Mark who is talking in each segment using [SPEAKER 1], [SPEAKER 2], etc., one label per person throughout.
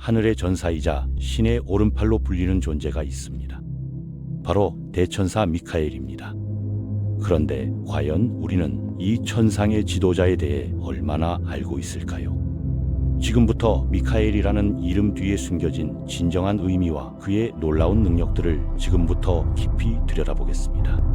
[SPEAKER 1] 하늘의 전사이자 신의 오른팔로 불리는 존재가 있습니다. 바로 대천사 미카엘입니다. 그런데 과연 우리는 이 천상의 지도자에 대해 얼마나 알고 있을까요? 지금부터 미카엘이라는 이름 뒤에 숨겨진 진정한 의미와 그의 놀라운 능력들을 지금부터 깊이 들여다보겠습니다.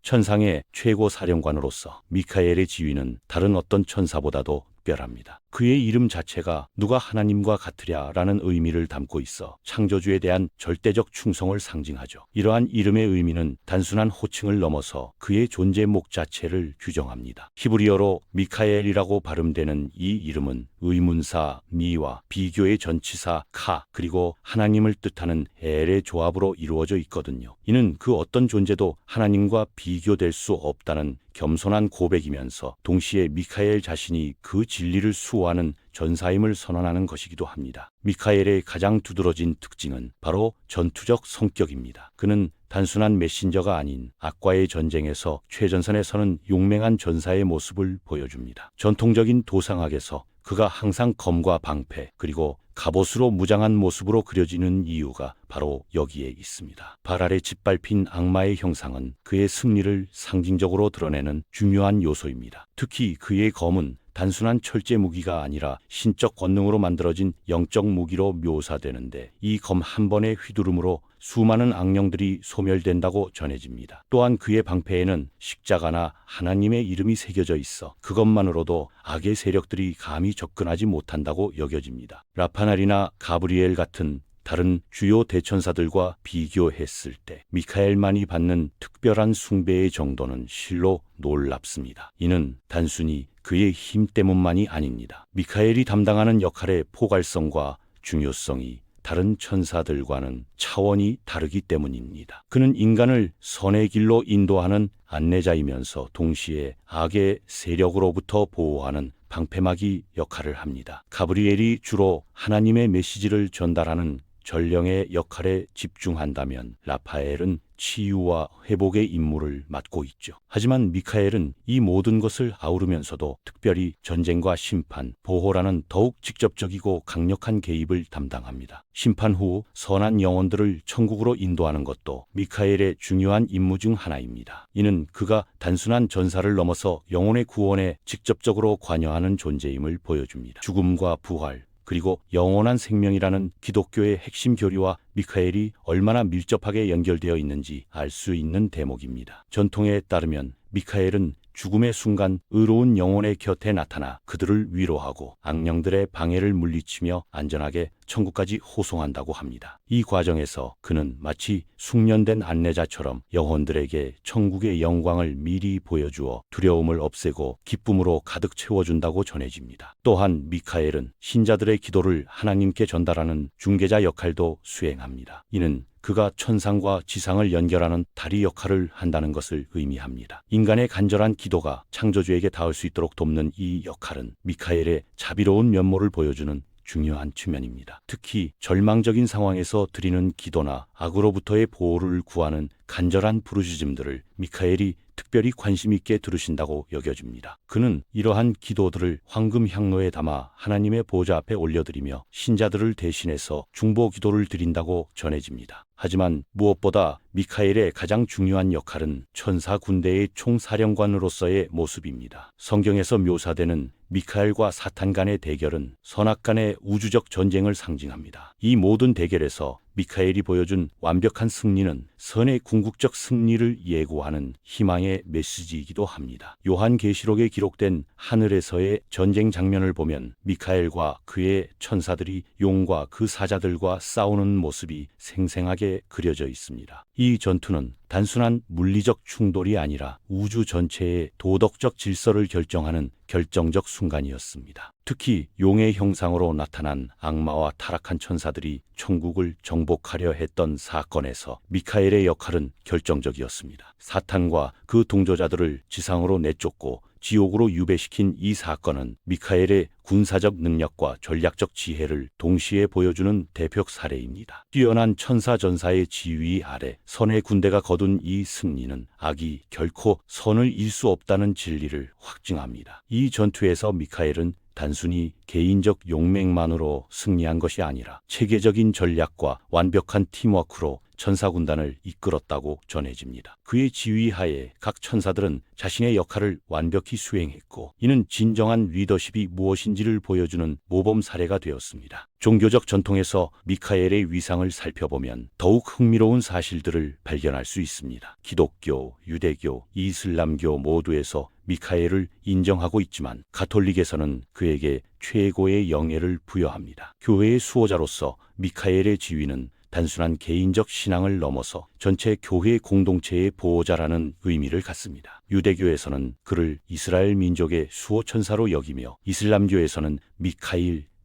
[SPEAKER 1] 천상의 최고 사령관으로서 미카엘의 지위는 다른 어떤 천사보다도 특별합니다. 그의 이름 자체가 누가 하나님과 같으랴라는 의미를 담고 있어 창조주에 대한 절대적 충성을 상징하죠. 이러한 이름의 의미는 단순한 호칭을 넘어서 그의 존재목 자체를 규정합니다. 히브리어로 미카엘이라고 발음되는 이 이름은 의문사 미와 비교의 전치사 카 그리고 하나님을 뜻하는 엘의 조합으로 이루어져 있거든요. 이는 그 어떤 존재도 하나님과 비교될 수 없다는 겸손한 고백이면서 동시에 미카엘 자신이 그 진리를 수호하는 전사임을 선언하는 것이기도 합니다. 미카엘의 가장 두드러진 특징은 바로 전투적 성격입니다. 그는 단순한 메신저가 아닌 악과의 전쟁에서 최전선에 서는 용맹한 전사의 모습을 보여줍니다. 전통적인 도상학에서 그가 항상 검과 방패 그리고 갑옷으로 무장한 모습으로 그려지는 이유가 바로 여기에 있습니다. 발 아래 짓밟힌 악마의 형상은 그의 승리를 상징적으로 드러내는 중요한 요소입니다. 특히 그의 검은 단순한 철제 무기가 아니라 신적 권능으로 만들어진 영적 무기로 묘사되는데 이 검 한 번의 휘두름으로 수많은 악령들이 소멸된다고 전해집니다. 또한 그의 방패에는 십자가나 하나님의 이름이 새겨져 있어 그것만으로도 악의 세력들이 감히 접근하지 못한다고 여겨집니다. 라파날이나 가브리엘 같은 다른 주요 대천사들과 비교했을 때 미카엘만이 받는 특별한 숭배의 정도는 실로 놀랍습니다. 이는 단순히 그의 힘 때문만이 아닙니다. 미카엘이 담당하는 역할의 포괄성과 중요성이 다른 천사들과는 차원이 다르기 때문입니다. 그는 인간을 선의 길로 인도하는 안내자이면서 동시에 악의 세력으로부터 보호하는 방패막이 역할을 합니다. 가브리엘이 주로 하나님의 메시지를 전달하는 전령의 역할에 집중한다면 라파엘은 치유와 회복의 임무를 맡고 있죠. 하지만 미카엘은 이 모든 것을 아우르면서도 특별히 전쟁과 심판, 보호라는 더욱 직접적이고 강력한 개입을 담당합니다. 심판 후 선한 영혼들을 천국으로 인도하는 것도 미카엘의 중요한 임무 중 하나입니다. 이는 그가 단순한 전사를 넘어서 영혼의 구원에 직접적으로 관여하는 존재임을 보여줍니다. 죽음과 부활, 그리고 영원한 생명이라는 기독교의 핵심 교리와 미카엘이 얼마나 밀접하게 연결되어 있는지 알 수 있는 대목입니다. 전통에 따르면 미카엘은 죽음의 순간 의로운 영혼의 곁에 나타나 그들을 위로하고 악령들의 방해를 물리치며 안전하게 천국까지 호송한다고 합니다. 이 과정에서 그는 마치 숙련된 안내자처럼 영혼들에게 천국의 영광을 미리 보여주어 두려움을 없애고 기쁨으로 가득 채워준다고 전해집니다. 또한 미카엘은 신자들의 기도를 하나님께 전달하는 중개자 역할도 수행합니다. 이는 그가 천상과 지상을 연결하는 다리 역할을 한다는 것을 의미합니다. 인간의 간절한 기도가 창조주에게 닿을 수 있도록 돕는 이 역할은 미카엘의 자비로운 면모를 보여주는 중요한 측면입니다. 특히 절망적인 상황에서 드리는 기도나 악으로부터의 보호를 구하는 간절한 부르짖음들을 미카엘이 특별히 관심 있게 들으신다고 여겨집니다. 그는 이러한 기도들을 황금 향로에 담아 하나님의 보좌 앞에 올려드리며 신자들을 대신해서 중보 기도를 드린다고 전해집니다. 하지만 무엇보다 미카엘의 가장 중요한 역할은 천사 군대의 총사령관으로서의 모습입니다. 성경에서 묘사되는 미카엘과 사탄 간의 대결은 선악 간의 우주적 전쟁을 상징합니다. 이 모든 대결에서 미카엘이 보여준 완벽한 승리는 선의 궁극적 승리를 예고하는 희망의 메시지이기도 합니다. 요한계시록에 기록된 하늘에서의 전쟁 장면을 보면 미카엘과 그의 천사들이 용과 그 사자들과 싸우는 모습이 생생하게 그려져 있습니다. 이 전투는 단순한 물리적 충돌이 아니라 우주 전체의 도덕적 질서를 결정하는 결정적 순간이었습니다. 특히 용의 형상으로 나타난 악마와 타락한 천사들이 천국을 정복하려 했던 사건에서 미카엘의 역할은 결정적이었습니다. 사탄과 그 동조자들을 지상으로 내쫓고 지옥으로 유배시킨 이 사건은 미카엘의 군사적 능력과 전략적 지혜를 동시에 보여주는 대표 사례입니다. 뛰어난 천사 전사의 지휘 아래 선의 군대가 거둔 이 승리는 악이 결코 선을 잃을 수 없다는 진리를 확증합니다. 이 전투에서 미카엘은 단순히 개인적 용맹만으로 승리한 것이 아니라 체계적인 전략과 완벽한 팀워크로 천사군단을 이끌었다고 전해집니다. 그의 지휘하에 각 천사들은 자신의 역할을 완벽히 수행했고, 이는 진정한 리더십이 무엇인지를 보여주는 모범 사례가 되었습니다. 종교적 전통에서 미카엘의 위상을 살펴보면 더욱 흥미로운 사실들을 발견할 수 있습니다. 기독교, 유대교, 이슬람교 모두에서 미카엘을 인정하고 있지만 가톨릭에서는 그에게 최고의 영예를 부여합니다. 교회의 수호자로서 미카엘의 지위는 단순한 개인적 신앙을 넘어서 전체 교회 공동체의 보호자라는 의미를 갖습니다. 유대교에서는 그를 이스라엘 민족의 수호천사로 여기며, 이슬람교에서는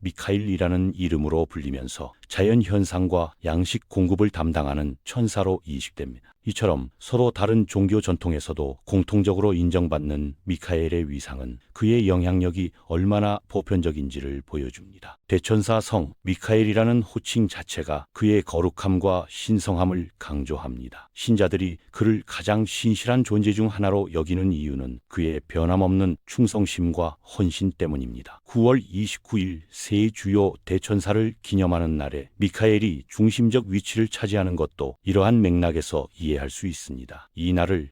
[SPEAKER 1] 미카일이라는 이름으로 불리면서 자연 현상과 양식 공급을 담당하는 천사로 인식됩니다. 이처럼 서로 다른 종교 전통에서도 공통적으로 인정받는 미카엘의 위상은 그의 영향력이 얼마나 보편적인지를 보여줍니다. 대천사 성 미카엘이라는 호칭 자체가 그의 거룩함과 신성함을 강조합니다. 신자들이 그를 가장 신실한 존재 중 하나로 여기는 이유는 그의 변함없는 충성심과 헌신 때문입니다. 9월 29일 세 주요 대천사를 기념하는 날에 미카엘이 중심적 위치를 차지하는 것도 이러한 맥락에서 이해할 수 있습니다. 이 날을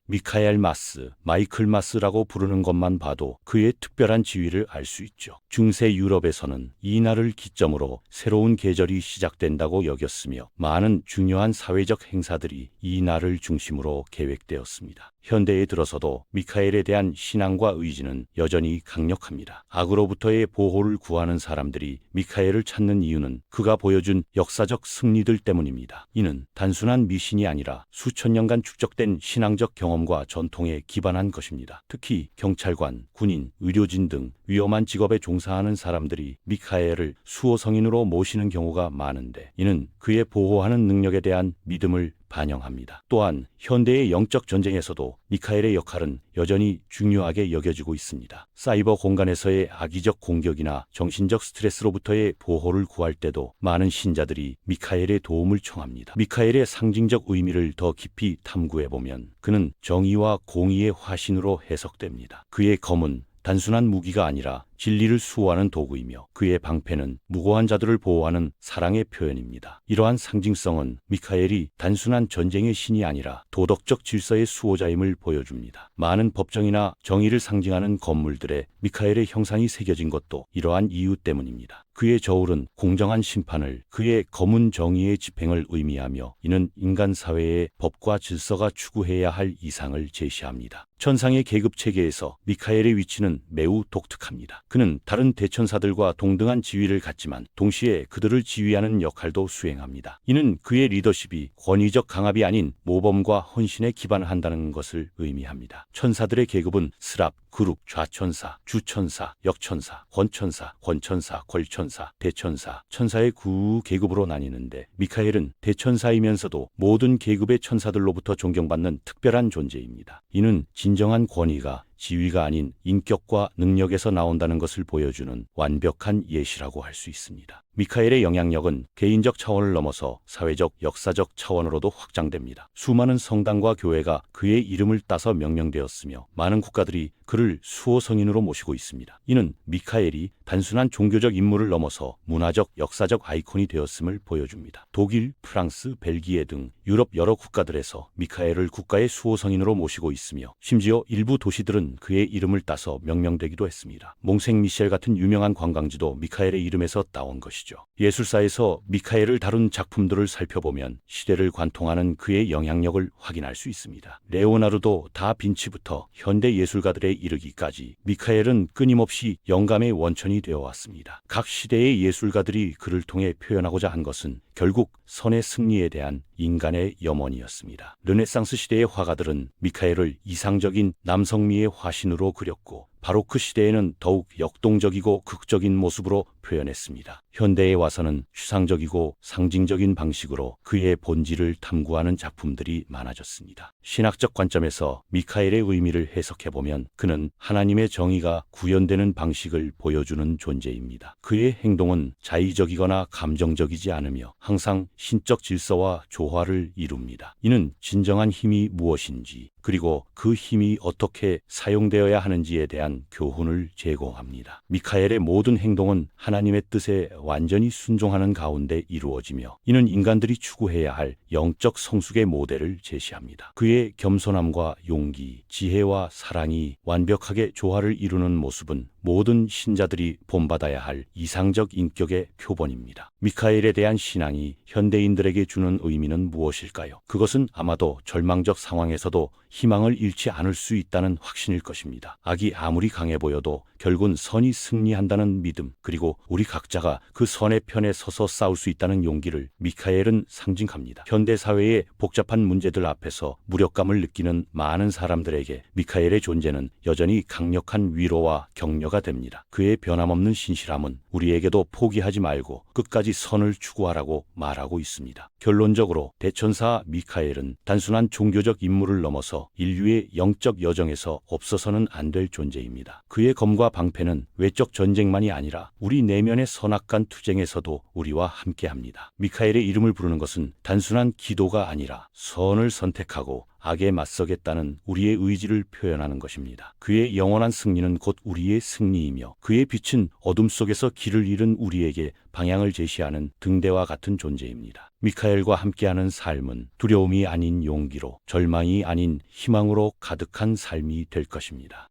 [SPEAKER 1] 마이클 마스라고 부르는 것만 봐도 그의 특별한 지위를 알 수 있죠. 중세 유럽에서는 이 날을 기점으로 새로운 계절이 시작된다고 여겼으며, 많은 중요한 사회적 행사들이 이 날을 중심으로 계획되었습니다. 현대에 들어서도 미카엘에 대한 신앙과 의지는 여전히 강력합니다. 악으로부터의 보호를 구하는 사람들이 미카엘을 찾는 이유는 그가 보여준 역사적 승리들 때문입니다. 이는 단순한 미신이 아니라 수천 년간 축적된 신앙적 경험과 전통에 기반한 것입니다. 특히 경찰관, 군인, 의료진 등 위험한 직업에 종사하는 사람들이 미카엘을 수호성인으로 모시는 경우가 많은데, 이는 그의 보호하는 능력에 대한 믿음을 반영합니다. 또한 현대의 영적 전쟁에서도 미카엘의 역할은 여전히 중요하게 여겨지고 있습니다. 사이버 공간에서의 악의적 공격이나 정신적 스트레스로부터의 보호를 구할 때도 많은 신자들이 미카엘의 도움을 청합니다. 미카엘의 상징적 의미를 더 깊이 탐구해보면 그는 정의와 공의의 화신으로 해석됩니다. 그의 검은 단순한 무기가 아니라 진리를 수호하는 도구이며, 그의 방패는 무고한 자들을 보호하는 사랑의 표현입니다. 이러한 상징성은 미카엘이 단순한 전쟁의 신이 아니라 도덕적 질서의 수호자임을 보여줍니다. 많은 법정이나 정의를 상징하는 건물들에 미카엘의 형상이 새겨진 것도 이러한 이유 때문입니다. 그의 저울은 공정한 심판을, 그의 검은 정의의 집행을 의미하며, 이는 인간 사회의 법과 질서가 추구해야 할 이상을 제시합니다. 천상의 계급 체계에서 미카엘의 위치는 매우 독특합니다. 그는 다른 대천사들과 동등한 지위를 갖지만 동시에 그들을 지휘하는 역할도 수행합니다. 이는 그의 리더십이 권위적 강압이 아닌 모범과 헌신에 기반한다는 것을 의미합니다. 천사들의 계급은 스랍, 그룹, 좌천사, 주천사, 역천사, 권천사, 궐천사, 대천사, 천사의 9계급으로 나뉘는데, 미카엘은 대천사이면서도 모든 계급의 천사들로부터 존경받는 특별한 존재입니다. 이는 진정한 권위가 지위가 아닌 인격과 능력에서 나온다는 것을 보여주는 완벽한 예시라고 할 수 있습니다. 미카엘의 영향력은 개인적 차원을 넘어서 사회적, 역사적 차원으로도 확장됩니다. 수많은 성당과 교회가 그의 이름을 따서 명명되었으며, 많은 국가들이 그를 수호성인으로 모시고 있습니다. 이는 미카엘이 단순한 종교적 인물을 넘어서 문화적, 역사적 아이콘이 되었음을 보여줍니다. 독일, 프랑스, 벨기에 등 유럽 여러 국가들에서 미카엘을 국가의 수호성인으로 모시고 있으며, 심지어 일부 도시들은 그의 이름을 따서 명명되기도 했습니다. 몽생미셸 같은 유명한 관광지도 미카엘의 이름에서 따온 것이죠. 예술사에서 미카엘을 다룬 작품들을 살펴보면 시대를 관통하는 그의 영향력을 확인할 수 있습니다. 레오나르도 다빈치부터 현대 예술가들에 이르기까지 미카엘은 끊임없이 영감의 원천이 되어 왔습니다. 각 시대의 예술가들이 그를 통해 표현하고자 한 것은 결국 선의 승리에 대한 인간의 염원이었습니다. 르네상스 시대의 화가들은 미카엘을 이상적인 남성미의 화신으로 그렸고 바로크 시대에는 더욱 역동적이고 극적인 모습으로 표현했습니다. 현대에 와서는 추상적이고 상징적인 방식으로 그의 본질을 탐구하는 작품들이 많아졌습니다. 신학적 관점에서 미카엘의 의미를 해석해보면 그는 하나님의 정의가 구현되는 방식을 보여주는 존재입니다. 그의 행동은 자의적이거나 감정적이지 않으며 항상 신적 질서와 조화를 이룹니다. 이는 진정한 힘이 무엇인지 그리고 그 힘이 어떻게 사용되어야 하는지에 대한 교훈을 제공합니다. 미카엘의 모든 행동은 하나님의 뜻에 완전히 순종하는 가운데 이루어지며 이는 인간들이 추구해야 할 영적 성숙의 모델을 제시합니다. 그의 겸손함과 용기, 지혜와 사랑이 완벽하게 조화를 이루는 모습은 모든 신자들이 본받아야 할 이상적 인격의 표본입니다. 미카엘에 대한 신앙이 현대인들에게 주는 의미는 무엇일까요? 그것은 아마도 절망적 상황에서도 희망을 잃지 않을 수 있다는 확신일 것입니다. 악이 아무리 강해 보여도 결국은 선이 승리한다는 믿음, 그리고 우리 각자가 그 선의 편에 서서 싸울 수 있다는 용기를 미카엘은 상징합니다. 현대 사회의 복잡한 문제들 앞에서 무력감을 느끼는 많은 사람들에게 미카엘의 존재는 여전히 강력한 위로와 격려가 됩니다. 그의 변함없는 신실함은 우리에게도 포기하지 말고 끝까지 선을 추구하라고 말하고 있습니다. 결론적으로 대천사 미카엘은 단순한 종교적 인물을 넘어서 인류의 영적 여정에서 없어서는 안 될 존재입니다. 그의 검과 방패는 외적 전쟁만이 아니라 우리 내면의 선악간 투쟁에서도 우리와 함께합니다. 미카엘의 이름을 부르는 것은 단순한 기도가 아니라 선을 선택하고 악에 맞서겠다는 우리의 의지를 표현하는 것입니다. 그의 영원한 승리는 곧 우리의 승리이며 그의 빛은 어둠 속에서 길을 잃은 우리에게 방향을 제시하는 등대와 같은 존재입니다. 미카엘과 함께하는 삶은 두려움이 아닌 용기로, 절망이 아닌 희망으로 가득한 삶이 될 것입니다.